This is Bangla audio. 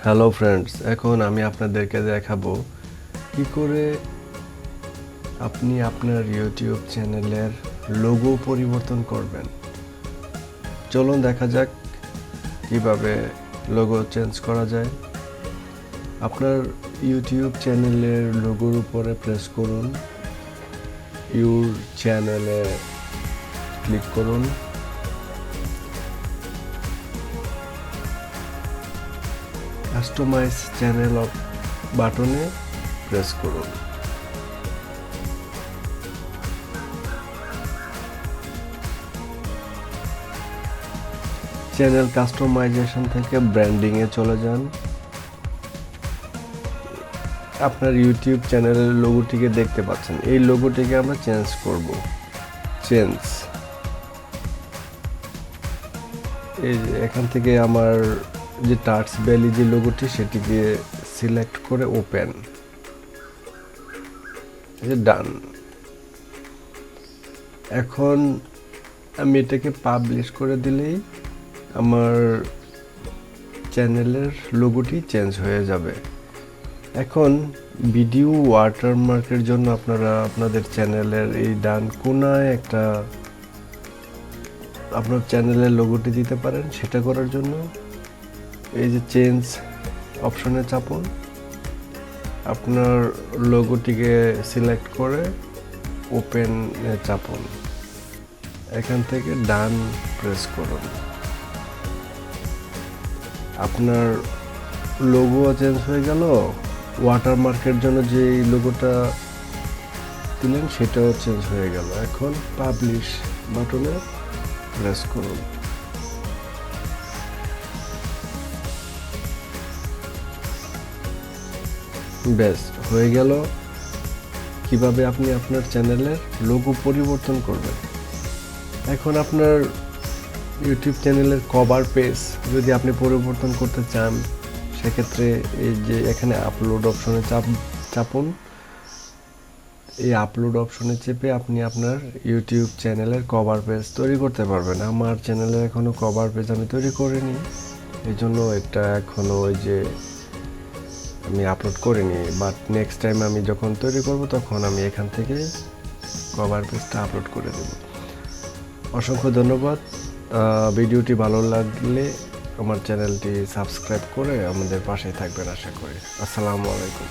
হ্যালো ফ্রেন্ডস, এখন আমি আপনাদেরকে দেখাবো কি করে আপনি আপনার ইউটিউব চ্যানেলের লোগো পরিবর্তন করবেন। চলুন দেখা যাক কিভাবে লোগো চেঞ্জ করা যায়। আপনার ইউটিউব চ্যানেলের লোগোর উপরে প্রেস করুন, ইউর চ্যানেলে ক্লিক করুন, কাস্টমাইজ চ্যানেল বাটনে প্রেস করুন। চ্যানেল কাস্টমাইজেশন থেকে ব্র্যান্ডিংয়ে চলে যান। আপনার ইউটিউব চ্যানেলের লোগোটিকে দেখতে পাচ্ছেন, এই লোগোটিকে আমরা চেঞ্জ করব। এই যে এখান থেকে আমার যে টাটস ভ্যালি যে লোগোটি সেটিকে সিলেক্ট করে ওপেন, ডান। এখন আমি এটাকে পাবলিশ করে দিলেই আমার চ্যানেলের লোগোটি চেঞ্জ হয়ে যাবে। এখন ভিডিও ওয়াটারমার্কের জন্য আপনারা আপনাদের চ্যানেলের এই ডান কোনায় একটা আপনার চ্যানেলের লোগোটি দিতে পারেন। সেটা করার জন্য এই যে চেঞ্জ অপশনে চাপুন, আপনার লোগোটিকে সিলেক্ট করে ওপেন চাপুন, এখান থেকে ডান প্রেস করুন। আপনার লোগো চেঞ্জ হয়ে গেল। ওয়াটারমার্কের জন্য যে লোগোটা দিলেন সেটাও চেঞ্জ হয়ে গেল। এখন পাবলিশ বাটনে প্রেস করুন। ব্যাস হয়ে গেল কিভাবে আপনি আপনার চ্যানেলের লোগো পরিবর্তন করবেন। এখন আপনার ইউটিউব চ্যানেলের কভার পেজ যদি আপনি পরিবর্তন করতে চান, সেক্ষেত্রে এই যে এখানে আপলোড অপশনে চাপুন। এই আপলোড অপশনে চেপে আপনি আপনার ইউটিউব চ্যানেলের কভার পেজ তৈরি করতে পারবেন। আমার চ্যানেলের এখনও কভার পেজ আমি তৈরি করিনি, এই জন্য এটা এখনও ওই যে আমি আপলোড করিনি। বাট নেক্সট টাইম আমি যখন তৈরি করব তখন আমি এখান থেকে কভার পেজটা আপলোড করে দেব। অসংখ্য ধন্যবাদ। ভিডিওটি ভালো লাগলে আমার চ্যানেলটি সাবস্ক্রাইব করে আমাদের পাশে থাকবেন আশা করি। আসসালামু আলাইকুম।